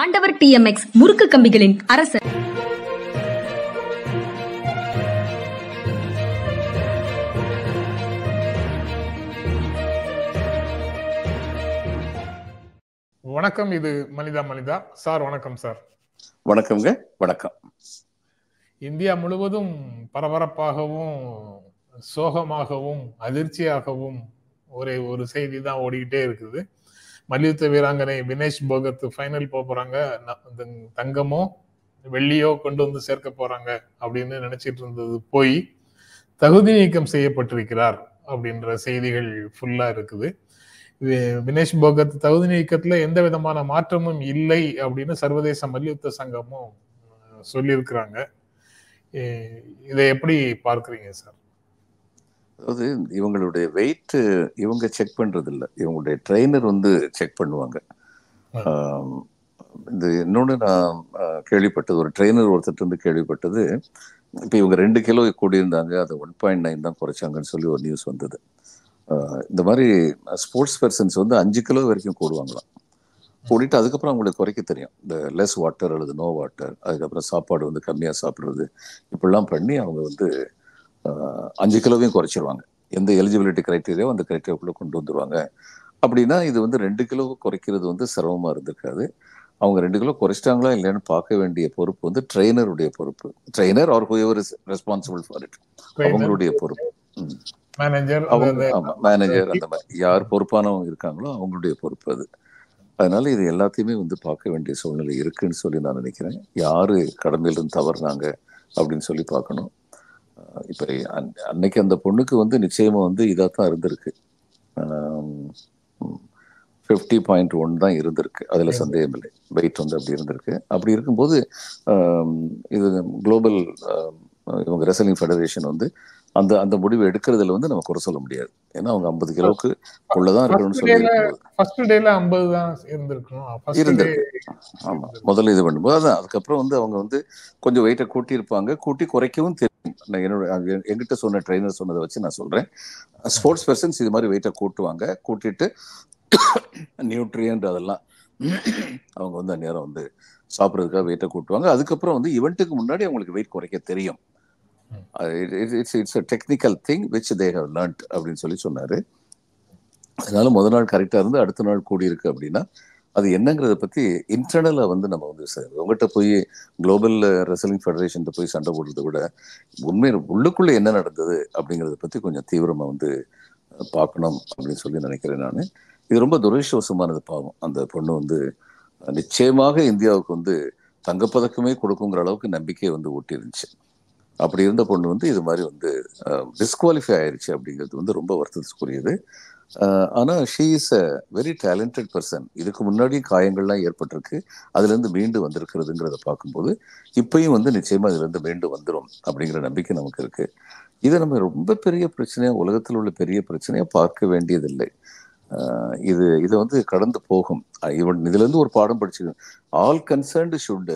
ஆண்டவர் டிஎம்எக்ஸ் முறுக்கு கம்பிகளின் அரசர். வணக்கம். இது மனிதா சார். வணக்கம் சார். வணக்கம்ங்க. வணக்கம். இந்தியா முழுவதும் பரபரப்பாகவும் சோகமாகவும் அதிர்ச்சியாகவும் ஒரு செய்தி தான் ஓடிக்கிட்டே இருக்குது. மல்யுத்த வீராங்கனை வினேஷ் போகத் ஃபைனல் போறாங்க, தங்கமோ வெள்ளியோ கொண்டு வந்து சேர்க்க போறாங்க அப்படின்னு நினைச்சிட்டு இருந்தது போய் தகுதி நீக்கம் செய்யப்பட்டிருக்கிறார் அப்படின்ற செய்திகள் ஃபுல்லா இருக்குது. வினேஷ் போகத் தகுதி நீக்கத்துல எந்த விதமான மாற்றமும் இல்லை அப்படின்னு சர்வதேச மல்யுத்த சங்கமும் சொல்லியிருக்கிறாங்க. இதை எப்படி பார்க்குறீங்க சார்? அதாவது இவங்களுடைய வெயிட் இவங்க செக் பண்றது இல்லை, இவங்களுடைய ட்ரெயினர் வந்து செக் பண்ணுவாங்க. இந்த இன்னொன்று நான் கேள்விப்பட்டது, ஒரு ட்ரெயினர் ஒருத்தர் வந்து கேள்விப்பட்டது, இப்போ இவங்க 2 கிலோ கூடியிருந்தாங்க, அதை 1.9 தான் குறைச்சாங்கன்னு சொல்லி ஒரு நியூஸ் வந்தது. இந்த மாதிரி ஸ்போர்ட்ஸ் பர்சன்ஸ் வந்து 5 கிலோ வரைக்கும் கூடுவாங்களாம். கூடிட்டு அதுக்கப்புறம் அவங்களுக்கு குறைக்க தெரியும். இந்த லெஸ் வாட்டர் அல்லது நோ வாட்டர், அதுக்கப்புறம் சாப்பாடு வந்து கம்மியாக சாப்பிட்றது, இப்படிலாம் பண்ணி அவங்க வந்து 5 கிலோவையும் குறைச்சிருவாங்க. எந்த எலிஜிபிலிட்டி கிரைட்டீரியாவோ அந்த கிரைட்டீரியாவுக்குள்ளே கொண்டு வந்துடுவாங்க. அப்படின்னா இது வந்து 2 கிலோ குறைக்கிறது வந்து சிரமமாக இருந்திருக்காது. அவங்க 2 கிலோ குறைச்சிட்டாங்களா இல்லைன்னு பார்க்க வேண்டிய பொறுப்பு வந்து ட்ரெயினருடைய பொறுப்பு. Trainer are whoever is responsible for it, அவங்களுடைய பொறுப்பு. மேனேஜர், மேனேஜர், அந்த மாதிரி யார் பொறுப்பானவங்க இருக்காங்களோ அவங்களுடைய பொறுப்பு அது. அதனால இது எல்லாத்தையுமே வந்து பார்க்க வேண்டிய சூழ்நிலை இருக்குன்னு சொல்லி நான் நினைக்கிறேன். யாரு கடமையிலிருந்து தவறுனாங்க அப்படின்னு சொல்லி பார்க்கணும். இப்போ அன்னைக்கு அந்த பொண்ணுக்கு வந்து நிச்சயமா வந்து இதாக தான் இருந்திருக்கு, 50.1 தான் இருந்திருக்கு, அதில் சந்தேகம் இல்லை. வெயிட் வந்து அப்படி இருந்திருக்கு. அப்படி இருக்கும்போது இது குளோபல் இவங்க ரெஸ்லிங் ஃபெடரேஷன் வந்து அந்த அந்த முடிவை எடுக்கிறதுல வந்து நம்ம குறை சொல்ல முடியாது. ஏன்னா அவங்க 50 கிலோவுக்கு உள்ளதான் இருக்கணும்னு சொல்லி இருந்திருக்கு. ஆமா, முதல்ல இது பண்ணும்போது அதான். அதுக்கப்புறம் வந்து அவங்க வந்து கொஞ்சம் வெயிட்டை கூட்டி இருப்பாங்க, கூட்டி குறைக்கவும் தெரியும். என்னோட என்கிட்ட சொன்ன ட்ரெயினர் சொன்னதை வச்சு நான் சொல்றேன், ஸ்போர்ட்ஸ் பர்சன்ஸ் இது மாதிரி வெயிட்டை கூட்டுவாங்க, கூட்டிட்டு நியூட்ரியன்ட் அதெல்லாம் அவங்க வந்து அந்நேரம் வந்து சாப்பிட்றதுக்காக வெயிட்டை கூட்டுவாங்க. அதுக்கப்புறம் வந்து இவெண்ட்டுக்கு முன்னாடி அவங்களுக்கு வெயிட் குறைக்க தெரியும். It's a technical thing which they have learnt அப்படின்னு சொல்லி சொன்னாரு. அதனால முதல் நாள் கரெக்டாக இருந்து அடுத்த நாள் கூடி இருக்கு அப்படின்னா அது என்னங்கிறத பற்றி இன்டர்னலாக வந்து நம்ம வந்து உங்கள்கிட்ட போய் குளோபல் ரெஸ்லிங் ஃபெடரேஷன் போய் சண்டை போடுறதை விட உண்மையில் உள்ளுக்குள்ளே என்ன நடந்தது அப்படிங்கிறத பற்றி கொஞ்சம் தீவிரமாக வந்து பார்க்கணும் அப்படின்னு சொல்லி நினைக்கிறேன் நான். இது ரொம்ப துரதிர்ஷ்டவசமானது. பாவம், அந்த பொண்ணு வந்து நிச்சயமாக இந்தியாவுக்கு வந்து தங்கப்பதக்கமே கொடுக்குங்கிற அளவுக்கு நம்பிக்கை வந்து ஊட்டி இருந்துச்சு. அப்படி இருந்த பொண்ணு வந்து இது மாதிரி வந்து டிஸ்குவாலிஃபை ஆயிடுச்சு அப்படிங்கிறது வந்து ரொம்ப வருத்தத்துக்குரியது. ஆனால் she is a very talented person. இதுக்கு முன்னாடி காயங்கள்லாம் ஏற்பட்டிருக்கு, அதுலேருந்து மீண்டு வந்திருக்கிறதுங்கிறத பார்க்கும்போது இப்பயும் வந்து நிச்சயமாக இதுலேருந்து மீண்டு வந்துடும் அப்படிங்கிற நம்பிக்கை நமக்கு இருக்கு. இதை நம்ம ரொம்ப பெரிய பிரச்சனையாக, உலகத்தில் உள்ள பெரிய பிரச்சனையாக பார்க்க வேண்டியதில்லை. இதை வந்து கடந்து போகும். இதுலேருந்து ஒரு பாடம் படிச்சுக்கணும். All concerned should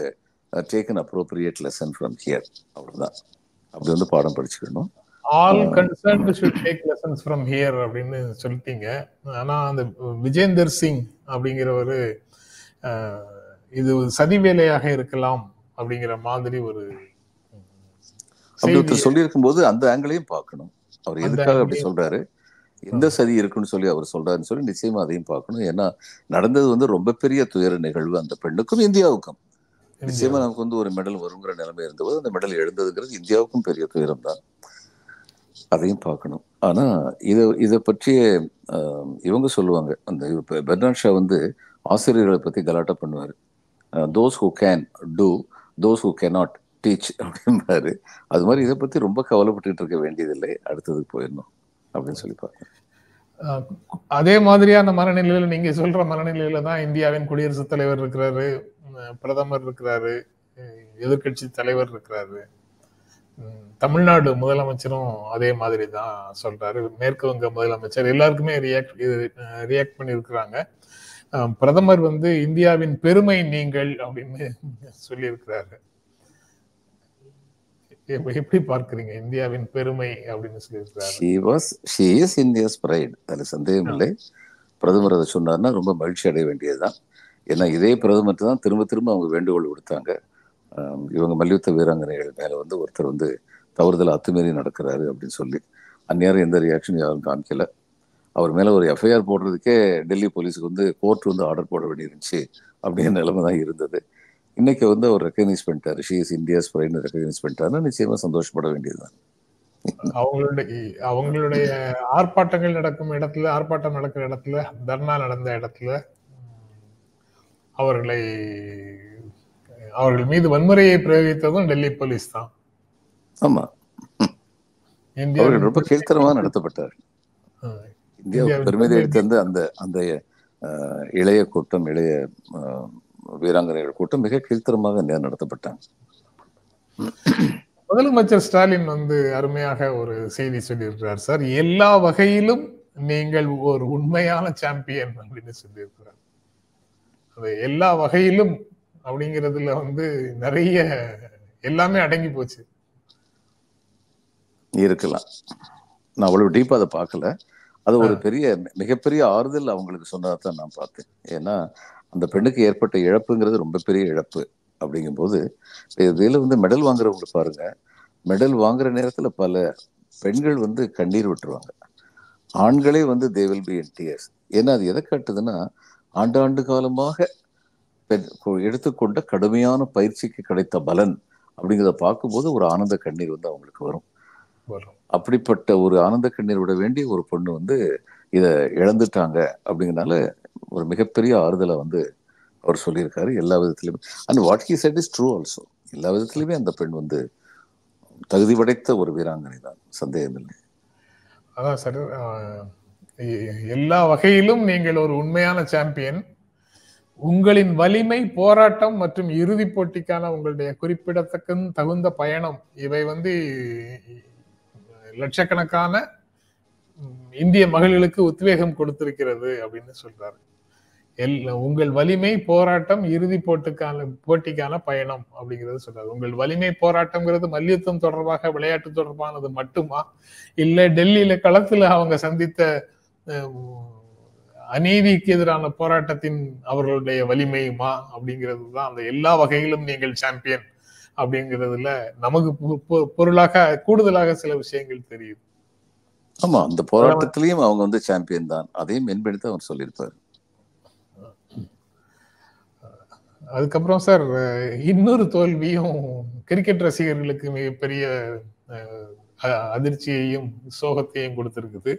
take an appropriate lesson from here. அவ்வளவுதான். அப்படி வந்து பாடம் படிச்சுக்கணும். All concerned should take lessons from here அப்படின்னு சொல்லிட்டீங்க. ஆனா அந்த விஜேந்தர் சிங் அப்படிங்கிறவரு இது சதி வேலையாக இருக்கலாம் அப்படிங்கிற மாதிரி ஒரு அப்படி சொல்லியிருக்கும் போது அந்த ஆங்கிளையும் பார்க்கணும். அவர் எதுக்காக அப்படி சொல்றாரு, எந்த சதி இருக்குன்னு சொல்லி அவர் சொல்றாருன்னு சொல்லி நிச்சயமா அதையும் பார்க்கணும். ஏன்னா நடந்தது வந்து ரொம்ப பெரிய துயர நிகழ்வு அந்த பெண்ணுக்கும் இந்தியாவுக்கும். நிச்சயமா நமக்கு வந்து ஒரு மெடல் வருங்கிற நிலைமை இருந்தபோது அந்த மெடல் எழுந்ததுங்கிறது இந்தியாவுக்கும் பெரிய துயரம் தான், அதையும் பார்க்கணும். ஆனா இதை பற்றிய இவங்க சொல்லுவாங்க, அந்த பெர்னாட் ஷா வந்து ஆசிரியர்களை பத்தி கலாட்டா பண்ணுவாரு. Those who can do, those who cannot teach அப்படின்றாரு. அது மாதிரி இதை பத்தி ரொம்ப கவலைப்பட்டு இருக்க வேண்டியதில்லை, அடுத்ததுக்கு போயிடணும் அப்படின்னு சொல்லி பார்க்கணும். அதே மாதிரியான மனநிலையில, நீங்க சொல்ற மனநிலையில தான் இந்தியாவின் குடியரசுத் தலைவர் இருக்கிறாரு, பிரதமர் இருக்கிறாரு, எதிர்கட்சி தலைவர் இருக்கிறாரு, தமிழ்நாடு முதலமைச்சரும் அதே மாதிரி தான் சொல்றாரு, மேற்கு வங்க முதலமைச்சர் எல்லாருக்குமே ரியாக்ட் பண்ணியிருக்கிறாங்க. பிரதமர் வந்து இந்தியாவின் பெருமை நீங்கள் அப்படின்னு சொல்லியிருக்கிறாரு. எப்படி பார்க்கிறீங்க இந்தியாவின் பெருமை அப்படின்னு சொல்லியிருக்கிறாரு? She is India's pride, அதுல சந்தேகம் இல்லை. பிரதமர் அதை சொன்னார்னா ரொம்ப மகிழ்ச்சி அடைய வேண்டியதுதான். ஏன்னா இதே பிரதமர் தான் திரும்ப திரும்ப அவங்க வேண்டுகோள் விடுத்தாங்க. இவங்க மல்யுத்த வீராங்கனைகள் மேல வந்து ஒருத்தர் வந்து தவறுதல் அத்துமீறி நடக்கிறாரு அப்படின்னு சொல்லி. அந்நேரம் எந்த ரியாக்ஷன் யாரும் காமிக்கல. அவர் மேல ஒரு எஃப்ஐஆர் போடுறதுக்கே டெல்லி போலீஸுக்கு வந்து கோர்ட் வந்து ஆர்டர் போட வேண்டியிருந்துச்சு அப்படிங்கிற நிலைமை தான் இருந்தது. இன்னைக்கு வந்து அவர் ரெக்கக்னைஸ் பண்ணிட்டாரு, ஷீ இஸ் இந்தியாஸ் பிரைட்னு ரெக்கக்னைஸ் பண்ணிட்டாருன்னா நிச்சயமா சந்தோஷப்பட வேண்டியதுதான். அவங்களுடைய ஆர்ப்பாட்டங்கள் நடக்கும் இடத்துல, ஆர்ப்பாட்டம் நடக்கிற இடத்துல, தர்ணா நடந்த இடத்துல அவர்கள் மீது வன்முறையை பிரயோகித்ததும் டெல்லி போலீஸ் தான். ஆமா, அவர்கள் ரொம்ப கீழ்த்தரமா நடத்தப்பட்டார். இந்தியாவுக்கு பெருமை எடுத்து வந்து அந்த அந்த இளைய கூட்டம், இளைய வீராங்கனைகள் கூட்டம் மிக கீழ்த்தரமாக நடத்தப்பட்டாங்க. முதலமைச்சர் ஸ்டாலின் வந்து அருமையாக ஒரு செய்தி சொல்லியிருக்கிறார் சார். எல்லா வகையிலும் நீங்கள் ஒரு உண்மையான சாம்பியன் அப்படின்னு சொல்லியிருக்கிறார். அது எல்லா வகையிலும் அப்படிங்கிறதுல வந்து நிறைய எல்லாமே அடங்கி போச்சு. இருக்கலாம், நான் அவ்வளவு டீப்பா அதை பார்க்கல. அது ஒரு மிகப்பெரிய ஆறுதல் அவங்களுக்கு சொன்னதான் நான் பார்த்தேன். ஏன்னா அந்த பெண்ணுக்கு ஏற்பட்ட இழப்புங்கிறது ரொம்ப பெரிய இழப்பு. அப்படிங்கும்போது இதுல வந்து மெடல் வாங்குறவங்க பாருங்க, மெடல் வாங்குற நேரத்துல பல பெண்கள் வந்து கண்ணீர் விட்டுருவாங்க. ஆண்களே வந்து they will be in tears. ஏன்னா அது எதை காட்டுதுன்னா, ஆண்டாண்டு காலமாக எடுத்துக்கொண்ட கடுமையான பயிற்சிக்கு கிடைத்த பலன் அப்படிங்கிறத பார்க்கும்போது ஒரு ஆனந்த கண்ணீர் வந்து அவங்களுக்கு வரும். அப்படிப்பட்ட ஒரு ஆனந்த கண்ணீர் விட வேண்டிய ஒரு பொண்ணு வந்து இதை இழந்துட்டாங்க. அப்படிங்கிறனால ஒரு மிகப்பெரிய ஆறுதலை வந்து அவர் சொல்லியிருக்காரு எல்லா விதத்திலுமே. And what he said is true also. எல்லா விதத்திலுமே அந்த பெண் வந்து தகுதி படைத்த ஒரு வீராங்கனை தான், சந்தேகம் இல்லை. அதான் சார், எல்லா வகையிலும் நீங்கள் ஒரு உண்மையான சாம்பியன். உங்களின் வலிமை, போராட்டம் மற்றும் இறுதிப் போட்டிக்கான உங்களுடைய குறிப்பிடத்தக்க தகுந்த பயணம், இவை வந்து லட்சக்கணக்கான இந்திய மகளிர்களுக்கு உத்வேகம் கொடுத்திருக்கிறது அப்படின்னு சொல்றாரு. உங்கள் வலிமை, போராட்டம், இறுதி போட்டிக்கான பயணம் அப்படிங்கிறது சொல்றாரு. உங்கள் வலிமை போராட்டம்ங்கிறது மல்யுத்தம் தொடர்பாக, விளையாட்டு தொடர்பானது மட்டுமா, இல்ல டெல்லியில களத்துல அவங்க சந்தித்த அநீதிக்கு எதிரான போராட்டத்தின் அவர்களுடைய வலிமையுமா அப்படிங்கிறது தான். அந்த எல்லா வகையிலும் நீங்கள் சாம்பியன் அப்படிங்கிறதுல நமக்கு பொருளாக கூடுதலாக சில விஷயங்கள் தெரியுது. ஆமா, அந்த போராட்டத்திலையும் அவங்க வந்து சாம்பியன் தான், அதையும் மேம்படுத்த அவர் சொல்லியிருப்பாரு. அதுக்கப்புறம் சார், இன்னொரு தோல்வியும் கிரிக்கெட் ரசிகர்களுக்கு மிகப்பெரிய அதிர்ச்சியையும் சோகத்தையும் கொடுத்திருக்குது.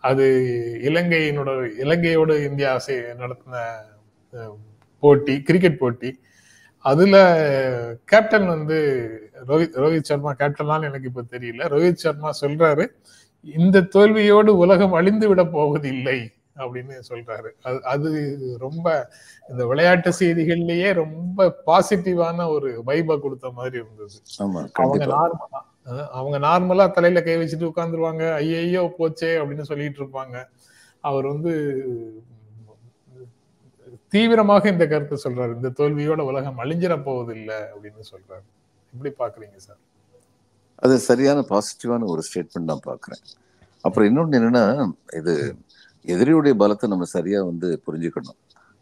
அது இலங்கையோடு இந்தியா நடத்தின போட்டி, கிரிக்கெட் போட்டி. அதுல கேப்டன் வந்து ரோஹித் சர்மா கேப்டனான்னு எனக்கு இப்ப தெரியல. ரோஹித் சர்மா சொல்றாரு, இந்த தோல்வியோடு உலகம் அழிந்து விட போவதில்லை அப்படின்னு சொல்றாரு. அது ரொம்ப இந்த விளையாட்டு செய்திகள்லயே ரொம்ப பாசிட்டிவான ஒரு வைபா கொடுத்த மாதிரி இருந்தது. அவங்க நார்மலா தலையில கை வச்சுட்டு உட்கார்ந்துருவாங்க, ஐயோ போச்சே அப்படின்னு சொல்லிட்டு இருப்பாங்க. அவர் வந்து தீவிரமாக இந்த கருத்தை சொல்றாரு, இந்த தோல்வியோட உலகம் அழிஞ்சிட போவதில்லை அப்படின்னு சொல்றாரு. எப்படி பாக்குறீங்க சார்? அது சரியான பாசிட்டிவான ஒரு ஸ்டேட்மெண்ட் நான் பாக்குறேன். அப்புறம் இன்னொன்னு என்னன்னா, இது எதிரியுடைய பலத்தை நம்ம சரியா வந்து புரிஞ்சுக்கணும்.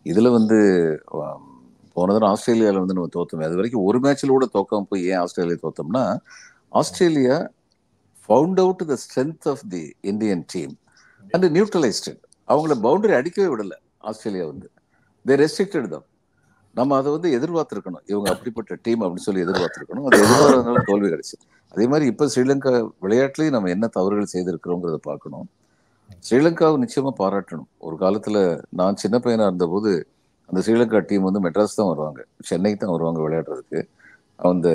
இதுல வந்து போன தடவை ஆஸ்திரேலியாவில் வந்து நம்ம தோத்தோம். அது வரைக்கும் ஒரு மேட்ச்ல கூட தோக்காம போய் ஏன் ஆஸ்திரேலியா தோத்தோம்னா, Australia found out the strength of the Indian team and neutralised. அவங்கள பவுண்டரி அடிக்கவே விடல ஆஸ்திரேலியா வந்து. They restricted them. நம்ம அதை வந்து எதிர்பார்த்திருக்கணும், இவங்க அப்படிப்பட்ட டீம் அப்படின்னு சொல்லி எதிர்பார்த்திருக்கணும். அது எதிர்பாராதனால தோல்வி கிடைச்சு. அதே மாதிரி இப்ப ஸ்ரீலங்கா விளையாட்டுலயும் நம்ம என்ன தவறுகள் செய்திருக்கிறோங்கிறத பார்க்கணும். ஸ்ரீலங்காவை நிச்சயமா பாராட்டணும். ஒரு காலத்துல நான் சின்ன பையனா இருந்தபோது அந்த ஸ்ரீலங்கா டீம் வந்து மெட்ராஸ் தான் வருவாங்க, சென்னைக்கு தான் வருவாங்க விளையாடுறதுக்கு.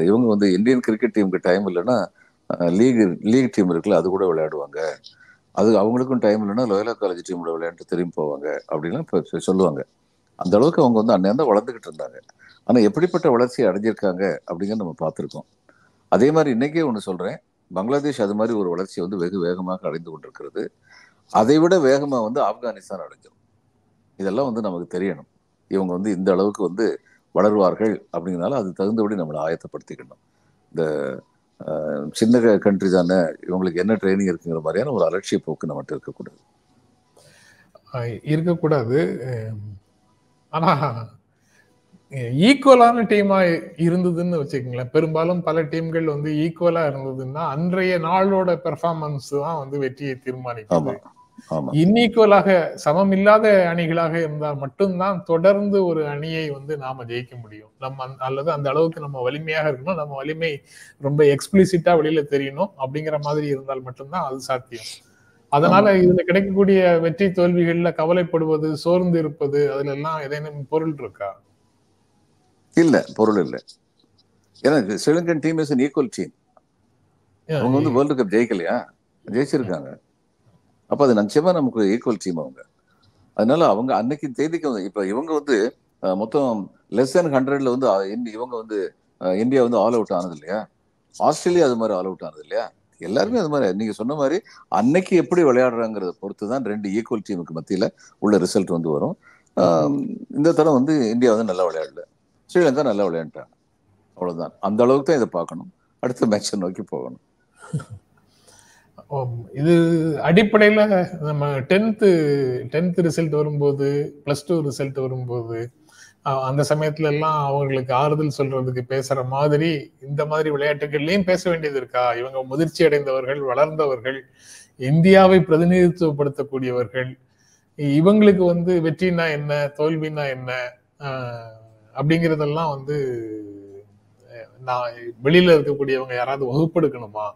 இவங்க வந்து இந்தியன் கிரிக்கெட் டீமுக்கு டைம் இல்லைன்னா லீக் டீம் இருக்குல்ல, அது கூட விளையாடுவாங்க. அது அவங்களுக்கும் டைம் இல்லைன்னா லோயலா காலேஜ் டீம்ல விளையாண்டு திரும்பி போவாங்க அப்படின்லாம் சொல்லுவாங்க. அந்த அளவுக்கு அவங்க வந்து அந்நேரம் வளர்ந்துகிட்டு இருந்தாங்க. ஆனா எப்படிப்பட்ட வளர்ச்சியை அடைஞ்சிருக்காங்க அப்படிங்கிறத நம்ம பார்த்துருக்கோம். அதே மாதிரி இன்னைக்கே ஒன்று சொல்றேன், பங்களாதேஷ் அது மாதிரி ஒரு வளர்ச்சியை வந்து வெகு வேகமாக அடைந்து கொண்டிருக்கிறது. அதை விட வேகமா வந்து ஆப்கானிஸ்தான் அடைஞ்சிடும். இதெல்லாம் வந்து நமக்கு தெரியணும். இவங்க வந்து இந்த அளவுக்கு வந்து வளருவார்கள் அப்படிங்கிறனால அது தகுந்தபடி நம்மளை ஆயத்தப்படுத்திக்கணும். இந்த சின்ன கண்ட்ரி தானே, இவங்களுக்கு என்ன ட்ரைனிங் இருக்குங்கிற மாதிரியான ஒரு அலட்சிய போக்கு நம்மகிட்ட இருக்கக்கூடாது. ஆனா ஈக்குவலான டீமா இருந்ததுன்னு வச்சுக்கோங்களேன். பெரும்பாலும் பல டீம்கள் வந்து ஈக்குவலா இருந்ததுன்னா அன்றைய நாளோட பெர்ஃபார்மன்ஸ் தான் வந்து வெற்றியை தீர்மானிக்குது. இன்ஈக்குவலாக சமமில்லாத அணிகளாக இருந்தால் மட்டும்தான் தொடர்ந்து ஒரு அணியை வந்து நாம ஜெயிக்க முடியும். நம்ம அல்லது அந்த அளவுக்கு நம்ம வலிமையாக இருக்கணும், நம்ம வலிமை ரொம்ப எக்ஸ்பிளிசிட்டா வெளியில தெரியணும் அப்படிங்கிற மாதிரி இருந்தால் மட்டும்தான் அது சாத்தியம். அதனால இதுல கிடைக்கக்கூடிய வெற்றி தோல்விகள்ல கவலைப்படுவது, சோர்ந்து இருப்பது, அதுல எல்லாம் ஏதேனும் பொருள் இருக்கா? இல்ல, பொருள் இல்ல. ஏன்னா Sri Lankan team is an equal team. அவங்க வந்து வேர்ல்டு கப் ஜெயிக்கலையா? ஜெயிச்சிருக்காங்க. அப்ப அது நிச்சயமா நமக்கு ஈக்குவல் டீம் அவங்க. அதனால அவங்க அன்னைக்கு தேதிக்கு வந்து இப்ப இவங்க வந்து மொத்தம் லெஸ் தென் 100ல வந்து இவங்க வந்து இந்தியா வந்து ஆல் அவுட் ஆனது இல்லையா? ஆஸ்திரேலியா அது மாதிரி ஆல் அவுட் ஆனது இல்லையா? எல்லாருமே அது மாதிரி நீங்க சொன்ன மாதிரி அன்னைக்கு எப்படி விளையாடுறாங்கிறத பொறுத்து தான் 2 ஈக்குவல் டீமுக்கு மத்தியில உள்ள ரிசல்ட் வந்து வரும். இந்த தரம் வந்து இந்தியா வந்து நல்லா விளையாடல, ஸ்ரீலங்கா நல்லா விளையாண்டாங்க. அவ்வளவுதான். அந்த அளவுக்கு தான் இதை பார்க்கணும். அடுத்த மேட்சை நோக்கி போகணும். இது அடிப்படையில நம்ம 10th ரிசல்ட் வரும்போது, +2 ரிசல்ட் வரும்போது, அந்த சமயத்துல எல்லாம் அவங்களுக்கு ஆறுதல் சொல்றதுக்கு பேசுற மாதிரி இந்த மாதிரி விளையாட்டுகள்லயும் பேச வேண்டியது இருக்கா? இவங்க முதிர்ச்சி அடைந்தவர்கள், வளர்ந்தவர்கள், இந்தியாவை பிரதிநிதித்துவப்படுத்தக்கூடியவர்கள், இவங்களுக்கு வந்து வெற்றினா என்ன, தோல்வினா என்ன அப்படிங்கறதெல்லாம் வந்து நான் வெளியில இருக்கக்கூடியவங்க யாராவது வகுப்பெடுக்கணுமா?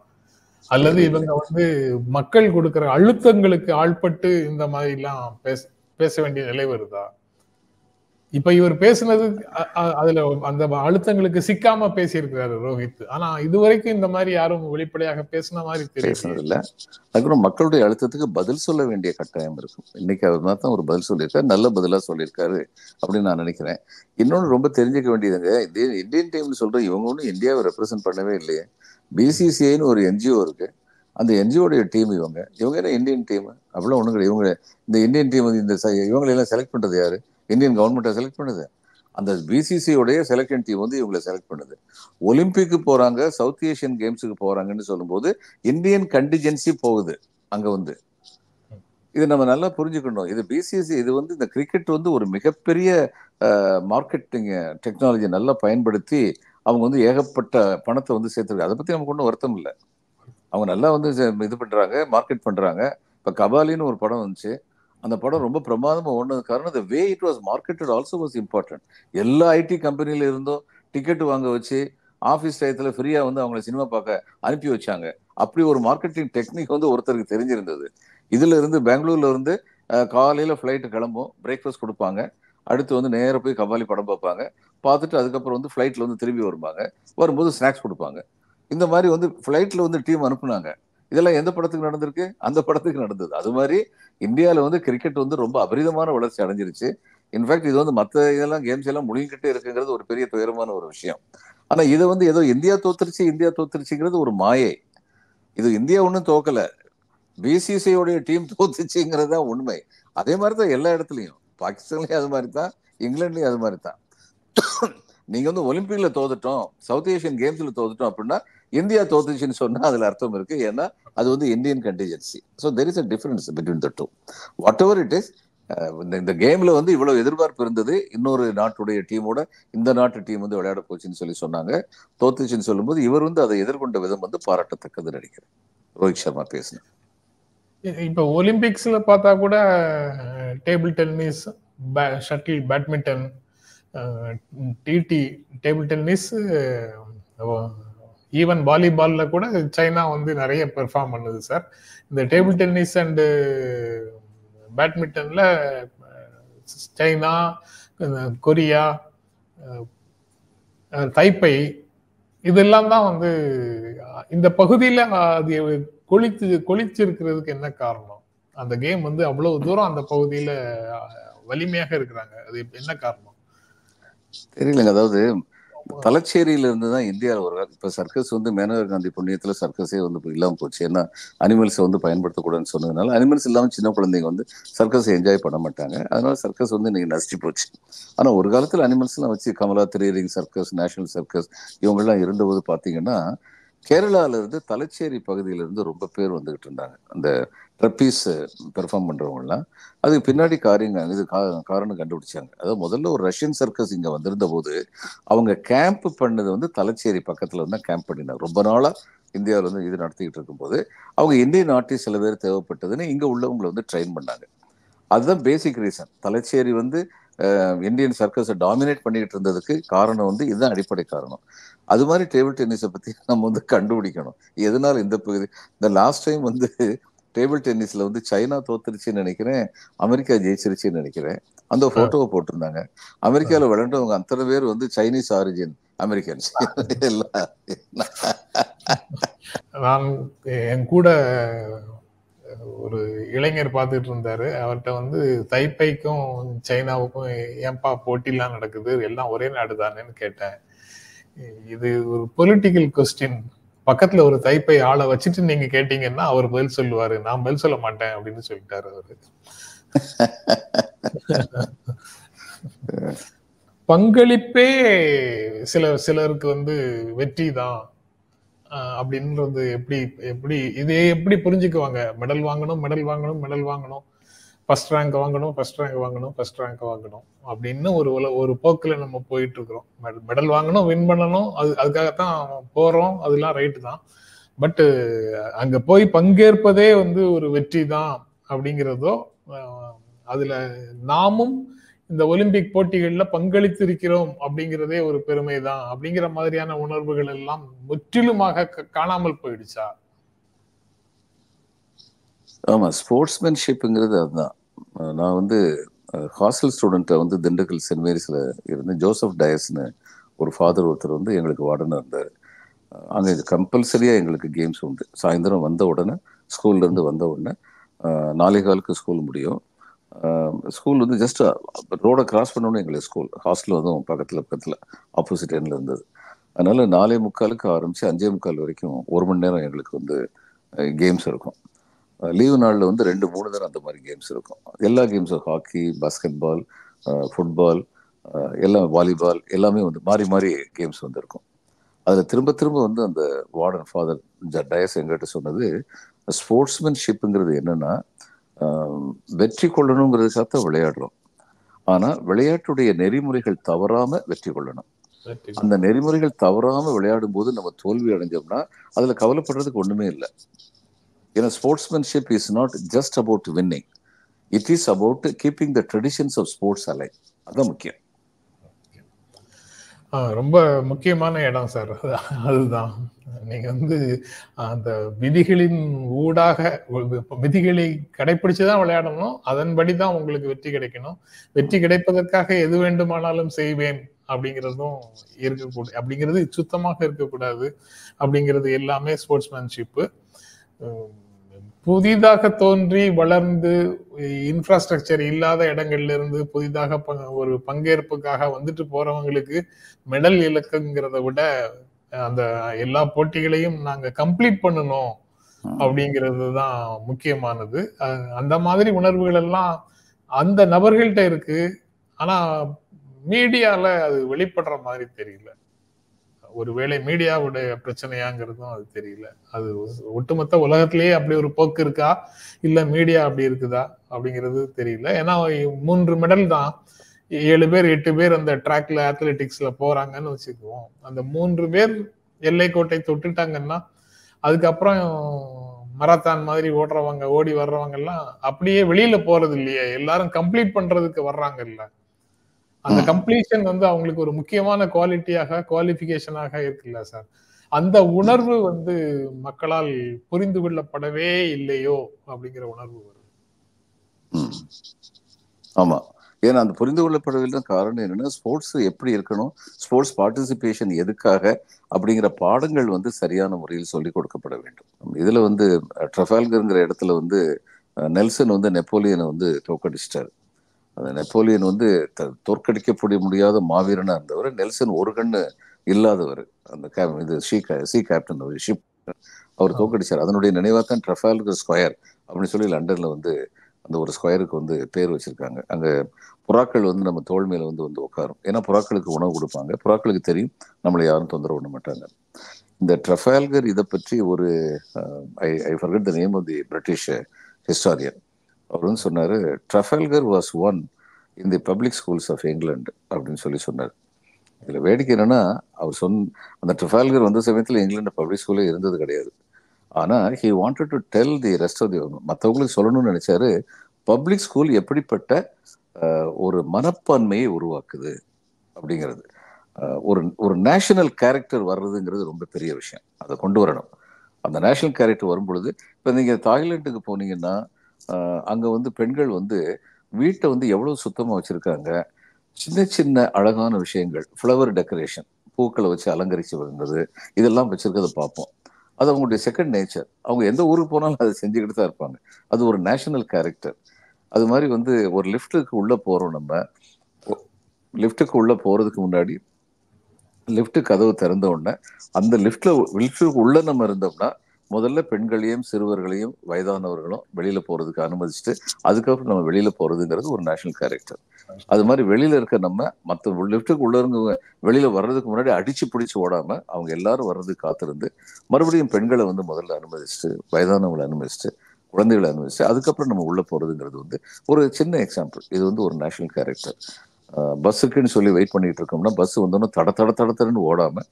அல்லது இவங்க வந்து மக்கள் கொடுக்கிற அழுத்தங்களுக்கு ஆள்பட்டு இந்த மாதிரி எல்லாம் பேச வேண்டிய நிலை வருதா? இப்ப இவர் பேசுனது அதுல அந்த அழுத்தங்களுக்கு சிக்காம பேசியிருக்கிறாரு ரோஹித். ஆனா இதுவரைக்கும் இந்த மாதிரி யாரும் வெளிப்படையாக பேசின மாதிரி பேசுனதில்ல. அதுக்கப்புறம் மக்களுடைய அழுத்தத்துக்கு பதில் சொல்ல வேண்டிய கட்டாயம் இருக்கும். இன்னைக்கு அவர் தான் ஒரு பதில் சொல்லியிருக்காரு, நல்ல பதிலா சொல்லியிருக்காரு அப்படின்னு நான் நினைக்கிறேன். இன்னொன்னு ரொம்ப தெரிஞ்சுக்க வேண்டியதுங்க, இந்தியன் டீம்னு சொல்ற இவங்க ஒன்றும் இந்தியாவை ரெப்ரசென்ட் பண்ணவே இல்லையே. பிசிசிஐன்னு ஒரு என்ஜிஓ இருக்கு, அந்த என்ஜிஓடைய டீம் இவங்க என்ன இந்தியன் டீம் அவ்வளோ ஒன்றும் கிடையாது. இவங்க இந்த இந்தியன் டீம் இந்த இவங்களெல்லாம் செலக்ட் பண்றது யாரு? இந்தியன் கவர்மெண்ட்டை செலக்ட் பண்ணுது. அந்த பிசிசியோடைய செலக்ஷன் டீம் வந்து இவங்களை செலக்ட் பண்ணுது. ஒலிம்பிக்கு போறாங்க, சவுத் ஏஷியன் கேம்ஸுக்கு போறாங்கன்னு சொல்லும்போது இந்தியன் கண்டிஜென்சி போகுது அங்க வந்து. இது நம்ம நல்லா புரிஞ்சுக்கணும். இது பிசிசி, இது வந்து இந்த கிரிக்கெட் வந்து ஒரு மிகப்பெரிய மார்க்கெட்டிங் டெக்னாலஜி நல்லா பயன்படுத்தி அவங்க வந்து ஏகப்பட்ட பணத்தை வந்து சேர்த்துருக்காங்க. அதை பத்தி நமக்கு ஒன்றும் வருத்தம் இல்லை. அவங்க நல்லா வந்து இது பண்றாங்க, மார்க்கெட் பண்றாங்க. இப்ப கபாலின்னு ஒரு படம் வந்துச்சு, அந்த படம் ரொம்ப பிரமாதமா ஓடுனது காரணம் the way it was marketed also was important. எல்லா ஐடி கம்பெனில இருந்தும் டிக்கெட் வாங்க வச்சு ஆஃபீஸ் டயத்துல ஃப்ரீயா வந்து அவங்களை சினிமா பார்க்க அனுப்பி வச்சாங்க. அப்படி ஒரு மார்க்கெட்டிங் டெக்னிக் வந்து ஒருத்தருக்கு தெரிஞ்சிருந்தது. இதுல இருந்து பெங்களூர்ல இருந்து காலையில ஃபிளைட்டு கிளம்பும், பிரேக்ஃபாஸ்ட் கொடுப்பாங்க, அடுத்து வந்து நேராக போய் கபாலி படம் பார்ப்பாங்க, பார்த்துட்டு அதுக்கப்புறம் வந்து ஃப்ளைட்ல வந்து திரும்பி வரும்போது ஸ்நாக்ஸ் கொடுப்பாங்க. இந்த மாதிரி வந்து ஃப்ளைட்ல வந்து டீம் அனுப்புனாங்க. இதெல்லாம் எந்த படத்துக்கு நடந்திருக்கு? அந்த படத்துக்கு நடந்தது. அது மாதிரி இந்தியாவில் வந்து கிரிக்கெட் வந்து ரொம்ப அபரிதமான வளர்ச்சி அடைஞ்சிருச்சு. இன்ஃபேக்ட் இது வந்து மற்ற இதெல்லாம் கேம்ஸ் எல்லாம் முழுங்கிட்டே இருக்குங்கிறது ஒரு பெரிய துயரமான ஒரு விஷயம். ஆனா இதை வந்து ஏதோ இந்தியா தோத்துருச்சுங்கிறது ஒரு மாயை. இது இந்தியா ஒன்றும் தோக்கல, பிசிசியோடைய டீம் தோத்துச்சுங்கிறது தான் உண்மை. அதே மாதிரி தான் எல்லா இடத்துலையும், பாகிஸ்தான்லயும் அது மாதிரி தான், இங்கிலாந்துலயும் அது மாதிரி தான். நீங்க வந்து ஒலிம்பிக்ல தோத்துட்டோம், சவுத் ஏஷியன் கேம்ஸ்ல தோத்துட்டோம் அப்படின்னா இந்தியா தோத்துச்சுன்னு சொன்னா அதுல அர்த்தம் இருக்கு. ஏன்னா அது வந்து Indian contingency. So there is a difference between the two. Whatever it is, இந்த கேம்ல வந்து இவ்வளவு எதிர்பார்ப்பு இருந்தது. இன்னொரு நாட்டுடைய டீமோட இந்த நாட்டு டீம் வந்து விளையாட போச்சுன்னு சொன்னாங்க. தோத்துச்சுன்னு சொல்லும்போது இவர் வந்து அதை எதிர்கொண்ட விதம் வந்து பாராட்டத்தக்கது நினைக்கிறேன். ரோஹித் சர்மா பேசின இப்ப ஒலிம்பிக்ஸ்ல பார்த்தா கூட table tennis, shuttle, badminton, TT, table tennis, even வாலிபால்ல கூட சைனா வந்து நிறைய பெர்ஃபார்ம் பண்ணுது சார். இந்த டேபிள் டென்னிஸ் அண்ட் பேட்மிண்டன்ல சைனா, கொரியா, தைப்பை, இதெல்லாம் தான் வந்து இந்த பகுதியில அது கொளிச்சிருக்கிறதுக்கு என்ன காரணம்? அந்த கேம் வந்து அவ்வளவு தூரம் அந்த பகுதியில வலிமையாக இருக்கிறாங்க, அது என்ன காரணம் தெரியலங்க. அதாவது தலச்சேரியில இருந்து தான் இந்தியாவில் ஒரு இப்ப சர்க்கஸ் வந்து மேனகா காந்தி புண்ணியத்துல சர்க்கஸே வந்து இல்லாம போச்சு. ஏன்னா அனிமல்ஸை வந்து பயன்படுத்தக்கூடாதுன்னு சொன்னதுனால அனிமல்ஸ் இல்லாம சின்ன குழந்தைங்க வந்து சர்க்கஸை என்ஜாய் பண்ண மாட்டாங்க. அதனால சர்க்கஸ் வந்து இன்னைக்கு நசிச்சு போச்சு. ஆனா ஒரு காலத்துல அனிமல்ஸ் எல்லாம் வச்சு கமலா, த்ரீரிங் சர்க்கஸ், நேஷனல் சர்க்கஸ் இவங்கெல்லாம் இருந்தபோது பாத்தீங்கன்னா கேரளால இருந்து தலச்சேரி பகுதியில இருந்து ரொம்ப பேர் வந்துகிட்டு இருந்தாங்க. அந்த ட்ரப்பீஸ் பெர்ஃபார்ம் பண்றவங்கலாம் அதுக்கு பின்னாடி காரணம் கண்டுபிடிச்சாங்க. அதாவது முதல்ல ஒரு ரஷ்யன் சர்க்கஸ் இங்க வந்திருந்த போது அவங்க கேம்ப் பண்ணது வந்து தலச்சேரி பக்கத்துல வந்து கேம்ப் பண்ணினாங்க. ரொம்ப நாளா இந்தியாவில் வந்து இது நடத்திக்கிட்டு இருக்கும்போது அவங்க இந்தியன் ஆர்டிஸ்ட் சில பேர் தேவைப்பட்டதுன்னு இங்க உள்ளவங்களை வந்து ட்ரெயின் பண்ணாங்க. அதுதான் பேசிக் ரீசன். தலச்சேரி வந்து இந்தியன் சர்க்கஸை டாமினேட் பண்ணிட்டு இருந்ததுக்கு காரணம் வந்து இதுதான் அடிப்படை காரணம். அது மாதிரி டேபிள் டென்னிஸை பத்தி நம்ம வந்து கண்டுபிடிக்கணும். எதனால இந்த லாஸ்ட் டைம் வந்து டேபிள் டென்னிஸ்ல வந்து சைனா தோத்துருச்சுன்னு நினைக்கிறேன், அமெரிக்கா ஜெயிச்சிருச்சுன்னு நினைக்கிறேன். அந்த போட்டோவை போட்டிருந்தாங்க. அமெரிக்காவில் விளையாண்டவங்க அத்தனை பேர் வந்து சைனீஸ் ஆரிஜின் அமெரிக்கன்ஸ். நான் என் கூட ஒரு இளைஞர் பார்த்துட்டு இருந்தாரு. அவர்கிட்ட வந்து தைப்பைக்கும் சைனாவுக்கும் ஏன்பா போட்டிலாம் நடக்குது, எல்லாம் ஒரே நாடு தானேன்னு கேட்டேன். இது ஒரு பொலிட்டிக்கல் கொஸ்டின். பக்கத்துல ஒரு தைப்பை ஆளை வச்சுட்டு நீங்க கேட்டீங்கன்னா அவர் பதில் சொல்லுவாரு, நான் பதில் சொல்ல மாட்டேன் அப்படின்னு சொல்லிட்டாரு அவரு. பங்களிப்பே சிலருக்கு வந்து வெற்றி தான் அப்படின்றது எப்படி புரிஞ்சுக்குவாங்க? மெடல் வாங்கணும், ஃபர்ஸ்ட் ரேங்க் வாங்கணும் அப்படின்னு ஒரு போக்குல நம்ம போயிட்டு இருக்கிறோம். மெடல் வாங்கணும், வின் பண்ணணும், அதுக்காகத்தான் போறோம், அதெல்லாம் ரைட்டு தான். பட் அங்க போய் பங்கேற்பதே வந்து ஒரு வெற்றி தான் அப்படிங்கிறதோ, அதுல நாமும் இந்த ஒலிம்பிக் போட்டிகள்ல பங்களித்து இருக்கிறோம் அப்படிங்கிறதே ஒரு பெருமை தான் அப்படிங்கிற மாதிரியான உணர்வுகள் எல்லாம் முற்றிலுமாக காணாமல் போயிடுச்சா? ஆமா, ஸ்போர்ட்ஸ்மேன்ஷிப்ங்கிறது அதுதான். நான் வந்து ஹாஸ்டல் ஸ்டூடெண்ட்டை வந்து திண்டுக்கல் சென்ட் மேரிஸ்ல இருந்து ஜோசப் டயஸ்னு ஒரு ஃபாதர் ஒருத்தர் வந்து எங்களுக்கு வார்டனாக இருந்தார். அங்கே இது கம்பல்சரியாக எங்களுக்கு கேம்ஸ் உண்டு. சாயந்தரம் வந்த உடனே ஸ்கூல்லேருந்து வந்த உடனே 4:15 ஸ்கூல் முடியும். ஸ்கூல் வந்து ஜஸ்ட் ரோடை கிராஸ் பண்ணோன்னு எங்களுக்கு ஸ்கூல். ஹாஸ்டல் வந்து பக்கத்தில் ஆப்போசிட் எண்டில் இருந்தது. அதனால 4:45 ஆரம்பித்து 5:45 வரைக்கும் 1 மணி நேரம் எங்களுக்கு வந்து கேம்ஸ் இருக்கும். லீவு நாளில் வந்து 2-3 நேரம் அந்த மாதிரி கேம்ஸ் இருக்கும். எல்லா கேம்ஸும் ஹாக்கி, பாஸ்கெட் பால், ஃபுட்பால், எல்லாம் வாலிபால், எல்லாமே வந்து மாறி மாறி கேம்ஸ் வந்து இருக்கும். அதில் திரும்ப திரும்ப வந்து அந்த வார்டன் ஃபாதர் டயஸ் எங்கிட்ட சொன்னது, ஸ்போர்ட்ஸ்மேன்ஷிப்புங்கிறது என்னன்னா, வெற்றி கொள்ளணுங்கிறதுக்காக விளையாடுறோம். ஆனால் விளையாட்டுடைய நெறிமுறைகள் தவறாமல் வெற்றி கொள்ளணும். அந்த நெறிமுறைகள் தவறாமல் விளையாடும் போது நம்ம தோல்வி அடைஞ்சோம்னா அதில் கவலைப்படுறதுக்கு ஒன்றுமே இல்லை. ஏன்னா sportsmanship is not just about winning, it is about keeping the traditions of sports alive. அதுதான் முக்கியம். ரொம்ப முக்கியமான இடம் சார். அதுதான் நீங்க வந்து அந்த விதிகளின் ஊடாக விதிகளை கடைபிடிச்சுதான் விளையாடணும். அதன்படிதான் உங்களுக்கு வெற்றி கிடைக்கணும். வெற்றி கிடைப்பதற்காக எது வேண்டுமானாலும் செய்வேன் அப்படிங்கிறதும் இருக்கக்கூடாது. அப்படிங்கிறது சுத்தமாக இருக்கக்கூடாது. அப்படிங்கிறது எல்லாமே ஸ்போர்ட்ஸ்மேன்ஷிப்பு. புதிதாக தோன்றி வளர்ந்து இன்ஃப்ராஸ்ட்ரக்சர் இல்லாத இடங்கள்ல இருந்து புதிதாக ஒரு பங்கேற்புக்காக வந்துட்டு போறவங்களுக்கு மெடல் இலக்குங்கிறத விட அந்த எல்லா போட்டிகளையும் நாங்க கம்ப்ளீட் பண்ணணும் அப்படிங்கிறது தான் முக்கியமானது. அந்த மாதிரி உணர்வுகள் எல்லாம் அந்த நபர்கள்ட்ட இருக்கு. ஆனா மீடியால அது வெளிப்படுற மாதிரி தெரியல. ஒருவேளை மீடியாவுடைய பிரச்சனையாங்கிறதும் அது தெரியல. அது ஒட்டுமொத்த உலகத்திலேயே அப்படி ஒரு போக்கு இருக்கா, இல்ல மீடியா அப்படி இருக்குதா அப்படிங்கிறது தெரியல. ஏன்னா 3 மெடல் தான், 7 பேர் 8 பேர் அந்த ட்ராக்ல அத்லெட்டிக்ஸ்ல போறாங்கன்னு வச்சுக்குவோம். அந்த 3 பேர் எல்லைக்கோட்டை தொட்டுட்டாங்கன்னா அதுக்கப்புறம் மராத்தான் மாதிரி ஓடி வர்றவங்க எல்லாம் அப்படியே வெளியில போறது இல்லையே, எல்லாரும் கம்ப்ளீட் பண்றதுக்கு வர்றாங்க இல்ல. அந்த கம்ப்ளீஷன் வந்து அவங்களுக்கு ஒரு முக்கியமான குவாலிஃபிகேஷனாக இருக்குல்ல சார். அந்த உணர்வு வந்து மக்களால் புரிந்து கொள்ளப்படவே இல்லையோ அப்படிங்கிற உணர்வு வருது. ஆமா, ஏன்னா அந்த புரிந்து கொள்ளப்படவில்லை. காரணம் என்னன்னா, ஸ்போர்ட்ஸ் எப்படி இருக்கணும், ஸ்போர்ட்ஸ் பார்ட்டிசிபேஷன் எதுக்காக அப்படிங்கிற பாடங்கள் வந்து சரியான முறையில் சொல்லிக் கொடுக்கப்பட வேண்டும். இதுல வந்து ட்ரஃபால்கர்ங்கிற இடத்துல வந்து நெல்சன் வந்து நெப்போலியனை வந்து தோற்கடிச்சிட்டாரு. அந்த நெப்போலியன் வந்து தோற்கடிக்கப்பட முடியாத மாவீரனா இருந்தவர். நெல்சன் ஒரு கண்ணு இல்லாதவர். அந்த இது சி கேப்டன் ஷிப் அவர் தோற்கடிச்சார். அதனுடைய நினைவாக ட்ரஃபால்கர் ஸ்கொயர் அப்படின்னு சொல்லி லண்டன்ல வந்து அந்த ஒரு ஸ்கொயருக்கு வந்து பேர் வச்சிருக்காங்க. அங்க புறாக்கள் வந்து நம்ம தோல் மேல வந்து உட்காரும். ஏன்னா புறாக்களுக்கு உணவு கொடுப்பாங்க. புறாக்களுக்கு தெரியும் நம்மளை யாரும் தொந்தரவு பண்ண மாட்டாங்க. இந்த ட்ரஃபால்கர் இதை பற்றி ஒரு I forget the name of the British historian. அவர் வந்து சொன்னாரு, Trafalgar was won in the public schools of England அப்படின்னு சொன்னார். இதுல வேடிக்கை என்னன்னா, அவர் அந்த ட்ரஃபல்கர் வந்த சமயத்தில் இங்கிலாந்து பப்ளிக் ஸ்கூலே இருந்தது கிடையாது. ஆனா he wanted to tell the rest of the, மற்றவங்களுக்கு சொல்லணும்னு நினைச்சாரு, பப்ளிக் ஸ்கூல் எப்படிப்பட்ட ஒரு மனப்பான்மையை உருவாக்குது அப்படிங்கிறது. ஒரு ஒரு நேஷனல் கேரக்டர் வர்றதுங்கிறது ரொம்ப பெரிய விஷயம். அதை கொண்டு வரணும். அந்த நேஷனல் கேரக்டர் வரும்பொழுது, இப்போ நீங்கள் தாய்லாந்துக்கு போனீங்கன்னா அங்கே வந்து பெண்கள் வந்து வீட்டை வந்து எவ்வளோ சுத்தமாக வச்சுருக்காங்க. சின்ன சின்ன அழகான விஷயங்கள், ஃப்ளவர் டெக்கரேஷன், பூக்களை வச்சு அலங்கரித்து வந்தது, இதெல்லாம் வச்சுருக்கிறத பார்ப்போம். அது அவங்களுடைய செகண்ட் நேச்சர். அவங்க எந்த ஊருக்கு போனாலும் அதை செஞ்சுக்கிட்டு தான் இருப்பாங்க. அது ஒரு நேஷனல் கேரக்டர். அது மாதிரி வந்து ஒரு லிஃப்ட்டுக்கு உள்ளே போகிறோம். நம்ம லிஃப்ட்டுக்கு உள்ளே போகிறதுக்கு முன்னாடி லிஃப்ட் கதவு திறந்த உடனே அந்த லிஃப்ட்டுக்கு உள்ளே நம்ம இருந்தோம்னா முதல்ல பெண்களையும் சிறுவர்களையும் வயதானவர்களும் வெளியில் போகிறதுக்கு அனுமதிச்சுட்டு அதுக்கப்புறம் நம்ம வெளியில் போகிறதுங்கிறது ஒரு நேஷனல் கேரக்டர். அது மாதிரி வெளியில் இருக்க நம்ம மற்ற லிஃப்ட்டுக்கு உள்ள இருங்க வெளியில் வர்றதுக்கு முன்னாடி அடித்து பிடிச்சி ஓடாமல் அவங்க எல்லாரும் வர்றதுக்கு காத்திருந்து மறுபடியும் பெண்களை வந்து முதல்ல அனுமதிச்சுட்டு, வயதானவங்களை அனுமதிச்சுட்டு, குழந்தைகளை அனுமதிச்சுட்டு அதுக்கப்புறம் நம்ம உள்ளே போகிறதுங்கிறது வந்து ஒரு சின்ன எக்ஸாம்பிள். இது வந்து ஒரு நேஷனல் கேரக்டர். பஸ்ஸுக்குன்னு சொல்லி வெயிட் பண்ணிட்டு இருக்கோம்னா பஸ் வந்தோன்னா தடன்னு ஓடாமல்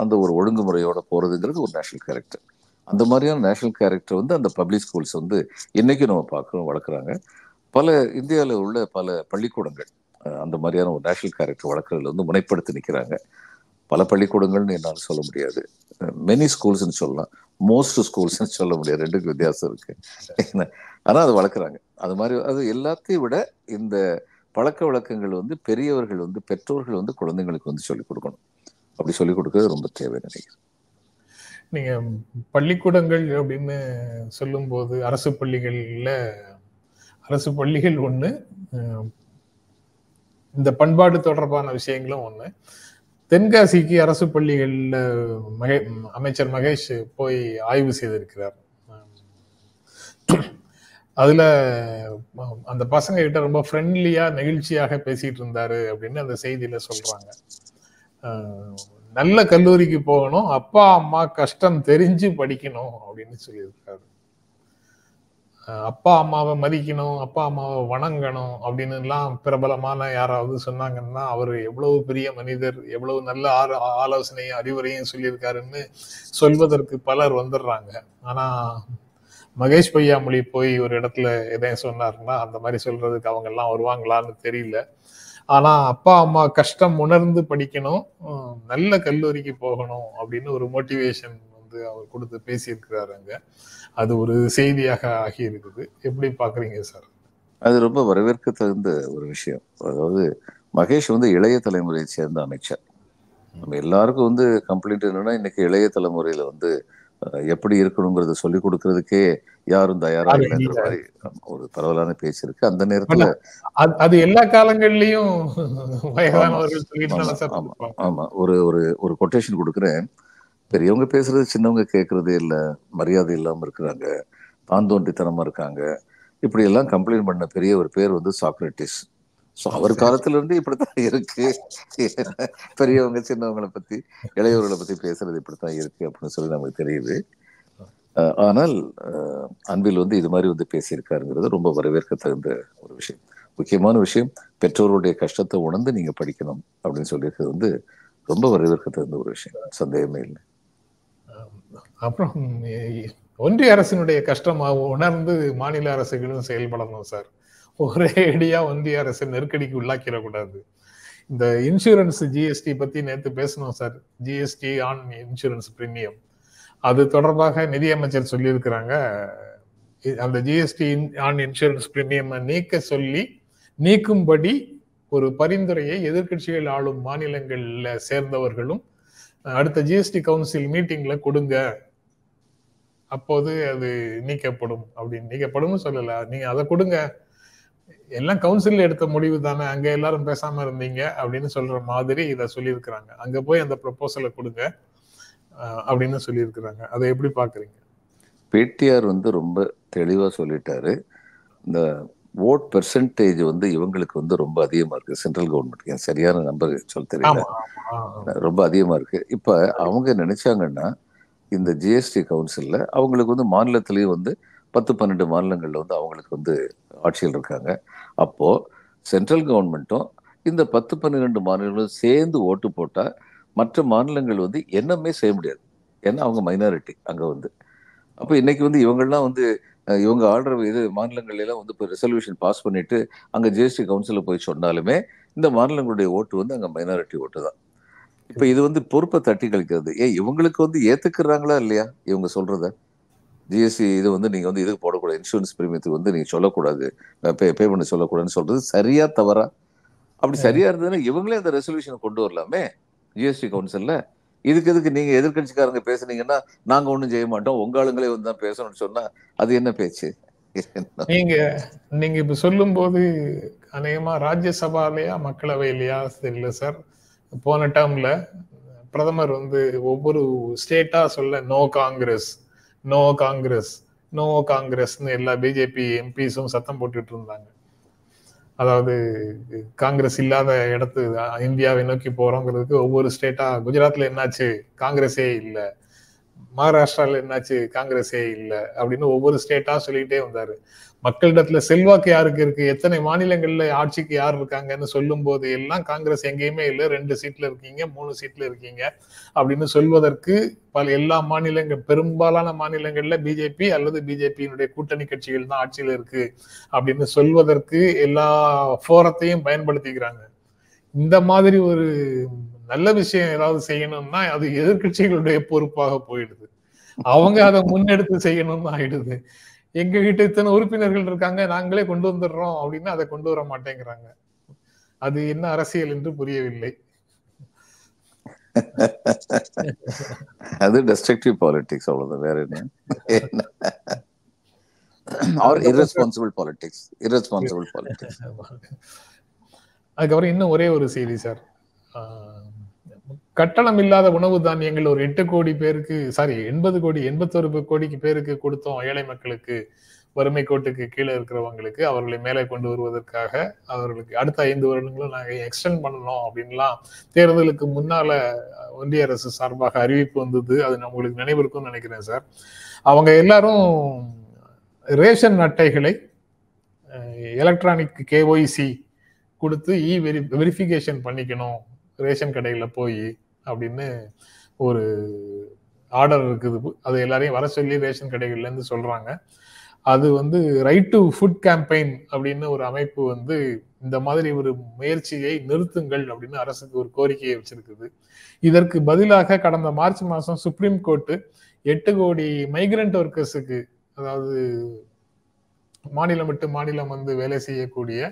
அந்த ஒரு ஒழுங்குமுறையோட போகிறதுங்கிறது ஒரு நேஷனல் கேரக்டர். அந்த மாதிரியான நேஷனல் கேரக்டர் வந்து அந்த பப்ளிக் ஸ்கூல்ஸ் வந்து இன்றைக்கும் நம்ம பார்க்குறோம், வளர்க்குறாங்க. பல இந்தியாவில் உள்ள பல பள்ளிக்கூடங்கள் அந்த மாதிரியான ஒரு நேஷனல் கேரக்டர் வளர்க்குறதுல வந்து முனைப்படுத்தி நிற்கிறாங்க. பல பள்ளிக்கூடங்கள்னு என்னால் சொல்ல முடியாது, மெனி ஸ்கூல்ஸ்ன்னு சொல்லலாம், மோஸ்ட் ஸ்கூல்ஸ்ன்னு சொல்ல முடியாது, ரெண்டுக்கு வித்தியாசம் இருக்குது. ஆனால் அது வளர்க்குறாங்க. அது மாதிரி அது எல்லாத்தையும் விட இந்த பழக்க வழக்கங்கள் வந்து பெரியவர்கள் வந்து பெற்றோர்கள் வந்து குழந்தைங்களுக்கு வந்து சொல்லிக் கொடுக்கணும். அப்படி சொல்லிக் கொடுக்கறது ரொம்ப தேவை நினைக்கிறேன். நீங்க பள்ளிக்கூடங்கள் அப்படின்னு சொல்லும்போது அரசு பள்ளிகள் ஒண்ணு, இந்த பண்பாடு தொடர்பான விஷயங்களும் ஒண்ணு. தென்காசிக்கு அரசு பள்ளிகள்ல அமைச்சர் மகேஷ் போய் ஆய்வு செய்திருக்கிறார். அதுல அந்த பசங்க கிட்ட ரொம்ப ஃப்ரெண்ட்லியா நெகிழ்ச்சியாக பேசிட்டு இருந்தாரு அப்படின்னு அந்த செய்தியில சொல்றாங்க. நல்ல கல்லூரிக்கு போகணும், அப்பா அம்மா கஷ்டம் தெரிஞ்சு படிக்கணும் அப்படின்னு சொல்லியிருக்காரு. அப்பா அம்மாவை மதிக்கணும், அப்பா அம்மாவை வணங்கணும் அப்படின்னு எல்லாம் பிரபலமான யாராவது சொன்னாங்கன்னா அவரு எவ்வளவு பெரிய மனிதர், எவ்வளவு நல்ல ஆலோசனையும் அறிவுரையும் சொல்லியிருக்காருன்னு சொல்வதற்கு பலர் வந்துடுறாங்க. ஆனா மகேஷ் பொய்யாமொழி போய் ஒரு இடத்துல எதையும் சொன்னாருன்னா அந்த மாதிரி சொல்றதுக்கு அவங்க எல்லாம் வருவாங்களான்னு தெரியல. ஆனா அப்பா அம்மா கஷ்டம் உணர்ந்து படிக்கணும், நல்ல கல்லூரிக்கு போகணும் அப்படின்னு ஒரு மோட்டிவேஷன் வந்து அவர் கொடுத்து பேசியிருக்கிறாருங்க. அது ஒரு செய்தியாக ஆகி இருக்குது. எப்படி பாக்குறீங்க சார்? அது ரொம்ப வரவேற்க தகுந்த ஒரு விஷயம். அதாவது மகேஷ் வந்து இளைய தலைமுறையை சேர்ந்த அமைச்சர். நம்ம எல்லாருக்கும் வந்து கம்ப்ளைண்ட் என்னன்னா இன்னைக்கு இளைய தலைமுறையில வந்து எப்படி இருக்கணுங்கிறத சொல்லிக் கொடுக்கறதுக்கே யாரும் தயாரா இல்லைங்கிற மாதிரி ஒரு பரவலான பேச்சு இருக்கு. அந்த நேரத்துல அது எல்லா காலங்கள்லயும் ஆமா ஒரு ஒரு ஒரு கொட்டேஷன் கொடுக்குறேன். பெரியவங்க பேசுறது சின்னவங்க கேட்கறதே இல்லை, மரியாதை இல்லாம இருக்கிறாங்க, தான் தோன்றித்தனமா இருக்காங்க, இப்படி எல்லாம் கம்ப்ளைண்ட் பண்ண பெரிய ஒரு பேர் வந்து சாக்ரட்டிஸ். ஸோ அவர் காலத்துல இருந்து இப்படித்தான் இருக்கு. பெரியவங்க சின்னவங்களை பத்தி இளையவர்களை பத்தி பேசுறது இப்படித்தான் இருக்கு அப்படின்னு சொல்லி நமக்கு தெரியுது. ஆனால் அன்பில் வந்து இது மாதிரி வந்து பேசியிருக்காருங்கிறது ரொம்ப வரவேற்க தகுந்த ஒரு விஷயம். முக்கியமான விஷயம், பெற்றோருடைய கஷ்டத்தை உணர்ந்து நீங்க படிக்கணும் அப்படின்னு சொல்லியிருக்கிறது வந்து ரொம்ப வரவேற்க தகுந்த ஒரு விஷயம், சந்தேகமே இல்லை. அப்புறம் ஒன்றிய அரசினுடைய கஷ்டமாக உணர்ந்து மாநில அரசுகளும் செயல்படணும் சார். ஒரே அடியா ஒன்றிய அரசு நெருக்கடிக்கு உள்ளாக்கிடக்கூடாது. இந்த இன்சூரன்ஸ் ஜிஎஸ்டி பத்தி நேற்று பேசணும் sir. GST on insurance premium, அது தொடர்பாக நிதியமைச்சர் சொல்லியிருக்கிறாங்க. அந்த ஜிஎஸ்டி ஆன் இன்சூரன்ஸ் பிரீமியம் நீக்கும்படி ஒரு பரிந்துரையை எதிர்கட்சிகள் ஆளும் மாநிலங்கள்ல சேர்ந்தவர்களும் அடுத்த ஜிஎஸ்டி கவுன்சில் மீட்டிங்ல கொடுங்க, அப்போது அது நீக்கப்படும் அப்படின்னு. நீக்கப்படும் சொல்லல, நீங்க அதை கொடுங்க, எல்லாம் கவுன்சில் எடுத்த முடிவு தானே, அங்க எல்லாரும் பேசாம இருந்தீங்க அப்படின்னு சொல்ற மாதிரி இதை சொல்லியிருக்கிறாங்க. அங்க போய் அந்த ப்ரொபோசலை கொடுங்க அப்படின்னு சொல்லியிருக்கிறாங்க. அதை எப்படி பாக்குறீங்க? பிடிஆர் வந்து ரொம்ப தெளிவா சொல்லிட்டாரு. இந்த ஓட் பெர்சன்டேஜ் வந்து இவங்களுக்கு வந்து ரொம்ப அதிகமா இருக்கு, சென்ட்ரல் கவர்மெண்ட். சரியான நம்பர் சொல்ல தெரியல, ரொம்ப அதிகமா இருக்கு. இப்ப அவங்க நினைச்சாங்கன்னா இந்த ஜிஎஸ்டி கவுன்சில்ல அவங்களுக்கு வந்து மாநிலத்திலேயே வந்து 10-12 மாநிலங்கள்ல வந்து அவங்களுக்கு வந்து ஆட்சியில் இருக்காங்க. அப்போ சென்ட்ரல் கவர்மெண்ட்டும் இந்த 10-12 மாநிலங்களும் சேர்ந்து ஓட்டு போட்டா மற்ற மாநிலங்கள் வந்து என்னமே செய்ய முடியாது. ஏன்னா அவங்க மைனாரிட்டி அங்க வந்து. அப்ப இன்னைக்கு வந்து இவங்கெல்லாம் வந்து இவங்க ஆள்ற இது மாநிலங்கள்ல எல்லாம் வந்து இப்போ ரெசல்யூஷன் பாஸ் பண்ணிட்டு அங்க ஜிஎஸ்டி கவுன்சில போய் சொன்னாலுமே இந்த மாநிலங்களுடைய ஓட்டு வந்து அங்க மைனாரிட்டி ஓட்டு தான். இப்ப இது வந்து பொறுப்பை தட்டி கழிக்கிறது. இவங்களுக்கு வந்து ஏத்துக்கிறாங்களா இல்லையா இவங்க சொல்றத? ஜிஎஸ்டி இது வந்து நீங்க வந்து இதுக்கு போடக்கூடாது, இன்சூரன்ஸ் பிரீமியத்துக்கு வந்து நீங்க சொல்லக்கூடாது, பே பண்ண சொல்லக்கூடாதுன்னு சொல்றது சரியா தவறா? அப்படி சரியா இருந்ததுன்னா இவங்களே அந்த ரெசல்யூஷனை கொண்டு வரலாமே ஜிஎஸ்டி கவுன்சில்ல. இதுக்கு எதுக்கு நீங்க எதிர்கட்சிக்காரங்க பேசுனீங்கன்னா நாங்க ஒண்ணும் செய்ய மாட்டோம், உங்க ஆளுங்களே வந்து தான் பேசணும்னு சொன்னா அது என்ன பேச்சு? நீங்க நீங்க இப்ப சொல்லும் போது அநேகமா ராஜ்யசபாலையா மக்களவையிலையா தெரியல சார், போன டேர்ம்ல பிரதமர் வந்து ஒவ்வொரு ஸ்டேட்டா சொல்ல no Congress, no Congress, no காங்கிரஸ்னு எல்லா பிஜேபி எம்பிஸும் சத்தம் போட்டுட்டு இருந்தாங்க. அதாவது காங்கிரஸ் இல்லாத இடத்து இந்தியாவை நோக்கி போறோங்கிறதுக்கு ஒவ்வொரு ஸ்டேட்டா, குஜராத்ல என்னாச்சு காங்கிரஸே இல்ல, மகாராஷ்டிரால என்னாச்சு காங்கிரஸே இல்ல அப்படின்னு ஒவ்வொரு ஸ்டேட்டா சொல்லிட்டே வந்தாரு. மக்களிடத்துல செல்வாக்கு யாருக்கு இருக்கு, எத்தனை மாநிலங்கள்ல ஆட்சிக்கு யார் இருக்காங்கன்னு சொல்லும் போது எல்லாம் காங்கிரஸ் எங்கேயுமே இல்ல, 2 சீட்ல இருக்கீங்க, 3 சீட்ல இருக்கீங்க அப்படின்னு சொல்வதற்கு எல்லா மாநிலங்கள், பெரும்பாலான மாநிலங்கள்ல பிஜேபி அல்லது பிஜேபியினுடைய கூட்டணி கட்சிகள் தான் ஆட்சியில இருக்கு அப்படின்னு சொல்வதற்கு எல்லா போரத்தையும் பயன்படுத்திக்கிறாங்க. இந்த மாதிரி ஒரு நல்ல விஷயம் ஏதாவது செய்யணும்னா அது எதிர்கட்சிகளுடைய பொறுப்பாக போயிடுது. அவங்க அதை முன்னெடுத்து செய்யணும்னு ஆயிடுது. எங்க கிட்ட இத்தனை உறுப்பினர்கள் இருக்காங்க, நாங்களே கொண்டு வந்துடுறோம் அப்படின்னு அதை கொண்டு வர மாட்டேங்கிறாங்க. அது என்ன அரசியல் என்று புரியவில்லை. அது டெஸ்ட்ரக்டிவ் பாலிடிக்ஸ், அவ்வளவுதான், வேற என்ன? Are irresponsible politics. irresponsible politics. அதுக்கப்புறம் இன்னும் ஒரே ஒரு செய்தி சார். கட்டணம் இல்லாத உணவு தானியங்கள் ஒரு 8 கோடி பேருக்கு, 81 கோடிக்கு பேருக்கு கொடுத்தோம் ஏழை மக்களுக்கு, வறுமை கோட்டுக்கு கீழே இருக்கிறவங்களுக்கு, அவர்களை மேலே கொண்டு வருவதற்காக அவர்களுக்கு அடுத்த 5 வருடங்களும் நாங்கள் எக்ஸ்டெண்ட் பண்ணணும் அப்படின்லாம் தேர்தலுக்கு முன்னால ஒன்றிய அரசு சார்பாக அறிவிப்பு வந்தது. அது உங்களுக்கு நினைவு இருக்கும்னு நினைக்கிறேன் சார். அவங்க எல்லாரும் ரேஷன் அட்டைகளை எலக்ட்ரானிக் கேஒய்சி கொடுத்து வெரிஃபிகேஷன் பண்ணிக்கணும் ரேஷன் கடையில போய் அப்படின்னு ஒரு ஆர்டர் இருக்குது. அது எல்லாரையும் வர சொல்லி ரேஷன் கடைகள்ல இருந்து சொல்றாங்க. அது வந்து ரைட் டு ஃபுட் கேம்பெயின் அப்படின்னு ஒரு அமைப்பு வந்து இந்த மாதிரி ஒரு முயற்சியை நிறுத்துங்கள் அப்படின்னு அரசுக்கு ஒரு கோரிக்கையை வச்சிருக்குது. இதற்கு பதிலாக கடந்த மார்ச் மாசம் சுப்ரீம் கோர்ட்டு 8 கோடி மைக்ரண்ட் ஒர்க்கர்ஸுக்கு, அதாவது மாநிலம் விட்டு மாநிலம் வந்து வேலை செய்யக்கூடிய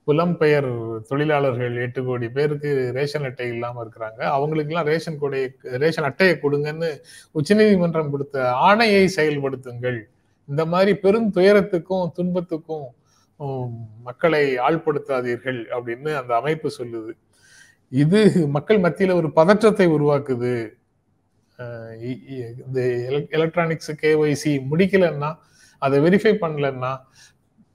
புலம்பெயர் தொழிலாளர்கள் 8 கோடி பேருக்கு ரேஷன் அட்டை இல்லாம இருக்கிறாங்க. அவங்களுக்கு எல்லாம் ரேஷன் அட்டையை கொடுங்கன்னு உச்சநீதிமன்றம் கொடுத்த ஆணையை செயல்படுத்துங்கள். இந்த மாதிரி பெரும் துயரத்துக்கும் துன்பத்துக்கும் மக்களை ஆள்படுத்தாதீர்கள் அப்படின்னு அந்த அமைப்பு சொல்லுது. இது மக்கள் மத்தியில ஒரு பதற்றத்தை உருவாக்குது. இந்த எலக்ட்ரானிக்ஸ் கேஒய்சி முடிக்கலன்னா, அதை வெரிஃபை பண்ணலன்னா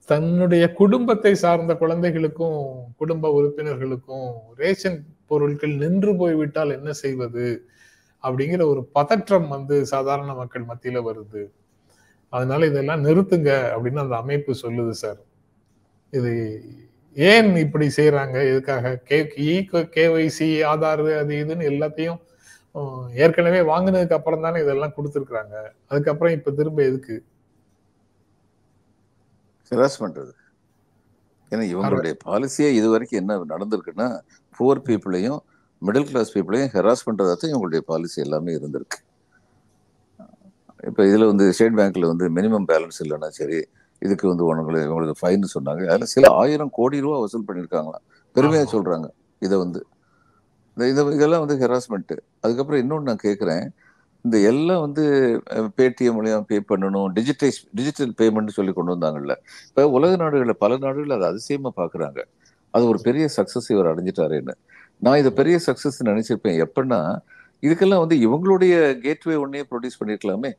தன்னுடைய குடும்பத்தை சார்ந்த குழந்தைகளுக்கும் குடும்ப உறுப்பினர்களுக்கும் ரேஷன் பொருட்கள் நின்று போய்விட்டால் என்ன செய்வது அப்படிங்கிற ஒரு பதற்றம் வந்து சாதாரண மக்கள் மத்தியில வருது. அதனால இதெல்லாம் நிறுத்துங்க அப்படின்னு அந்த அமைப்பு சொல்லுது சார். இது ஏன் இப்படி செய்யறாங்க, எதுக்காக? கேஒய்சி, ஆதார், அது இதுன்னு எல்லாத்தையும் ஏற்கனவே வாங்கினதுக்கு அப்புறம் தானே இதெல்லாம் கொடுத்துருக்காங்க. அதுக்கப்புறம் இப்ப திரும்ப எதுக்கு ஹெராஸ் பண்றது? ஏன்னா இவங்களுடைய பாலிசியே இது வரைக்கும் என்ன நடந்திருக்குன்னா, புவர் பீப்புளையும் மிடில் கிளாஸ் பீப்புளையும் ஹெராஸ் பண்றதான் இவங்களுடைய பாலிசி எல்லாமே இருந்திருக்கு. இப்போ இதுல வந்து ஸ்டேட் பேங்க்ல வந்து மினிமம் பேலன்ஸ் இல்லைன்னா சரி, இதுக்கு வந்து இவங்களுக்கு ஃபைன் சொன்னாங்க. அதுல சில 1000 கோடி ரூபா வசூல் பண்ணியிருக்காங்களாம். பெருமையா சொல்றாங்க. இதை வந்து இதெல்லாம் வந்து ஹெராஸ்மெண்ட். அதுக்கப்புறம் இன்னொன்று நான் கேட்குறேன், இந்த எல்லாம் வந்து பேடிஎம் மூலியம் பே பண்ணணும், டிஜிட்டல் பேமெண்ட் சொல்லி கொண்டு வந்தாங்கல்ல. இப்போ உலக நாடுகளில் பல நாடுகள் அதை அதிசயமாக பார்க்குறாங்க. அது ஒரு பெரிய சக்ஸஸ் இவர் அடைஞ்சிட்டாருன்னு. நான் இதை பெரிய சக்ஸஸ் நினைச்சிருப்பேன். எப்படின்னா, இதுக்கெல்லாம் வந்து இவங்களுடைய கேட்வே ஒன்னே ப்ரொடியூஸ் பண்ணியிருக்கலாமே,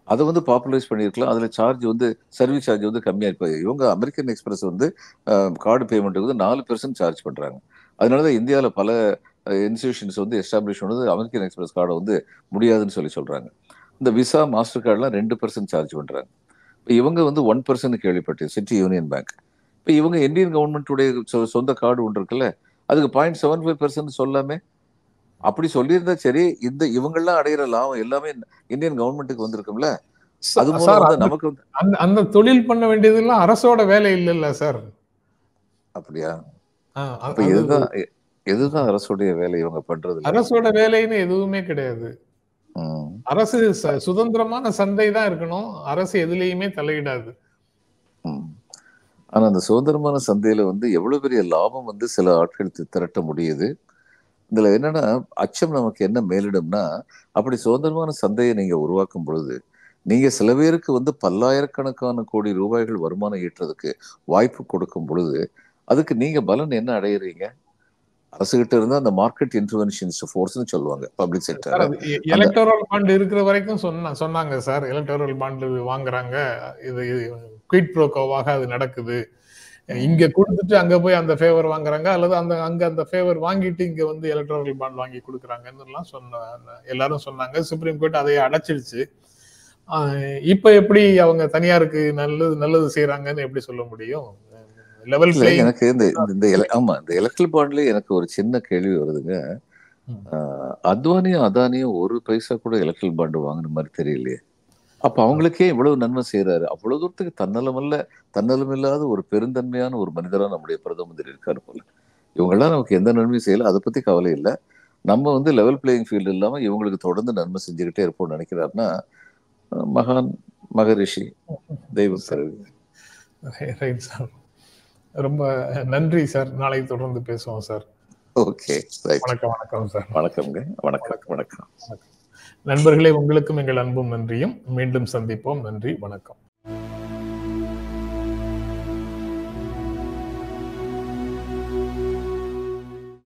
அதை வந்து பாப்புலரைஸ் பண்ணியிருக்கலாம். அதில் சார்ஜ் வந்து சர்வீஸ் சார்ஜ் வந்து கம்மியாக இருப்பாது. இவங்க அமெரிக்கன் எக்ஸ்பிரஸ் வந்து கார்டு பேமெண்ட்டுக்கு வந்து 4% சார்ஜ் பண்ணுறாங்க. அதனால தான் இந்தியாவில் பல இன்ஸ்டிடியூஷன்ஸ் வந்து எஸ்டாப்ளிஷ் பண்ணது அமெரிக்கன் எக்ஸ்பிரஸ் கார்டை வந்து முடியாதுன்னு சொல்கிறாங்க. இந்த விசா, மாஸ்டர் கார்டெலாம் 2% சார்ஜ் பண்ணுறாங்க. இவங்க வந்து 1% கேள்விப்பட்டேன், சிட்டி யூனியன் பேங்க். இப்போ இவங்க இந்தியன் கவர்மெண்ட்டுடைய சொந்த கார்டு ஒன்று இருக்குல்ல, அதுக்கு 0.75% சொல்லாமே. அப்படி சொல்லியிருந்தா சரி, இவங்கெல்லாம் அடையிற லாபம் எல்லாமே இந்தியன் கவர்மெண்ட்டுக்கு வந்திருக்கும்ல. அது மூலம் சார் வந்து நமக்கு வந்து அந்த தொழில் பண்ண வேண்டியதெல்லாம் அரசோட வேலை இல்லைல்ல சார். அப்படியா? அப்ப அது எதுதான் அரசுடைய வேலை இவங்க பண்றதுல? அரசோட வேலைன்னு எதுவுமே கிடையாது. அரசு சுதந்திரமான சந்தை தான் இருக்கணும். அரசு எதுலயுமே தலையிடாது. ஆனா அந்த சுதந்திரமான சந்தையில வந்து எவ்வளவு பெரிய லாபம் வந்து சில ஆட்கள் திரட்ட முடியுது. இதுல என்னன்னா அச்சம் நமக்கு என்ன மேலிடும்னா, அப்படி சுதந்திரமான சந்தையை நீங்க உருவாக்கும் பொழுது நீங்க சில பேருக்கு வந்து பல்லாயிரக்கணக்கான கோடி ரூபாய்கள் வருமானம் ஈட்டுறதுக்கு வாய்ப்பு கொடுக்கும் பொழுது அதுக்கு நீங்க பலன் என்ன அடையிறீங்க? அரசுகிட்ட இருந்தா அந்த மார்க்கெட் இன்டர்வென்ஷன்ஸ் ஃபோர்ஸ்னு சொல்லுவாங்க பப்ளிக் செக்டர். எலக்டோரல் பாண்ட் இருக்கிற வரைக்கும் சொன்னாங்க சார். எலக்டோரல் பாண்ட் வாங்குறாங்க, இது குயிட் ப்ரோக்கோவாக அது நடக்குது. இங்க கொடுத்துட்டு அங்க போய் அந்த ஃபேவர் வாங்குறாங்க, அல்லது அங்க அந்த ஃபேவர் வாங்கிட்டு இங்க வந்து எலக்டோரல் பாண்ட் வாங்கி கொடுக்குறாங்கன்னு எல்லாரும் சொன்னாங்க. சுப்ரீம் கோர்ட் அதை அடைச்சிடுச்சு. இப்ப எப்படி அவங்க தனியாருக்கு நல்லது செய்யறாங்கன்னு எப்படி சொல்ல முடியும்? Level playing. எனக்கு இந்த எலக்ட்ரல் பாண்ட்ல எனக்கு ஒரு சின்ன கேள்வி வருதுங்க. அத்வானியும் அதானியும் ஒரு பைசா கூட எலக்ட்ரல் பாண்ட் வாங்குற மாதிரி தெரியலையே. அப்ப அவங்களுக்கே இவ்வளவு நன்மை செய்யறாரு. அவ்வளவு தூரத்துக்கு தன்னலம் இல்லாத ஒரு பெருந்தன்மையான ஒரு மனிதரா நம்முடைய பிரதமர் இருக்காரு போல. இவங்கெல்லாம் நமக்கு எந்த நன்மையும் செய்யல, அதை பத்தி கவலை இல்லை. நம்ம வந்து லெவல் பிளேயிங் ஃபீல்டு இல்லாம இவங்களுக்கு தொடர்ந்து நன்மை செஞ்சுக்கிட்டே இருப்போம்னு நினைக்கிறாருன்னா மகான் மகரிஷி தெய்வ பிறவி. ரொம்ப நன்றி சார். நாளை தொடர்ந்து பேசுவோம் சார். ஓகே, வணக்கம் சார். வணக்கம்ங்க. வணக்கம். நண்பர்களே, உங்களுக்கும் எங்கள் அன்பும் நன்றியும். மீண்டும் சந்திப்போம். நன்றி, வணக்கம்.